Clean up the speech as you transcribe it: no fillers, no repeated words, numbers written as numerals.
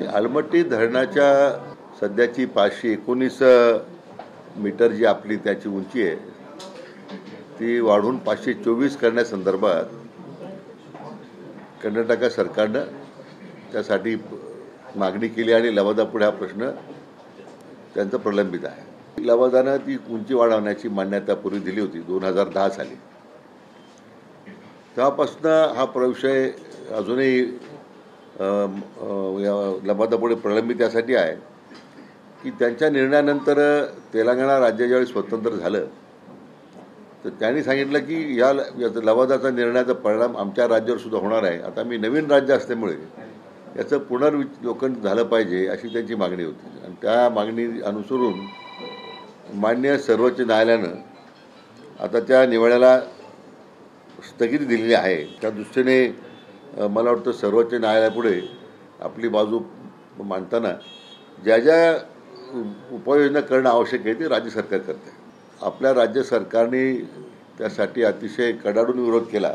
अलमट्टी धरणाच्या सध्याची 519 मीटर जी आपली त्याची उंची आहे ती वाढवून 524 करण्यासंदर्भात कर्नाटक सरकारनं त्यासाठी मागणी केली आणि लवादापुढे हा प्रश्न त्यांचा प्रलंबित आहे. लवादानं ती उंची वाढवण्याची मान्यता पूर्वी दिली होती 2010 साली. तेव्हापासून हा विषय अजूनही लवादापुढे प्रलंबित यासाठी आहे की त्यांच्या निर्णयानंतर तेलंगणा राज्य ज्यावेळी स्वतंत्र झालं तर त्यांनी सांगितलं की या लवादाचा निर्णयाचा परिणाम आमच्या राज्यावर सुद्धा होणार आहे. आता मी नवीन राज्य असल्यामुळे याचं पुनर्विलोकन झालं पाहिजे अशी त्यांची मागणी होती आणि त्या मागणी अनुसरून मान्य सर्वोच्च न्यायालयानं आता त्या निवाड्याला स्थगिती दिलेली आहे. त्या दृष्टीने मला वाटतं सर्वोच्च न्यायालयापुढे आपली बाजू मांडताना ज्या ज्या उपाययोजना करणं आवश्यक आहे ते राज्य सरकार करते. आपल्या राज्य सरकारने त्यासाठी अतिशय कडाडून विरोध केला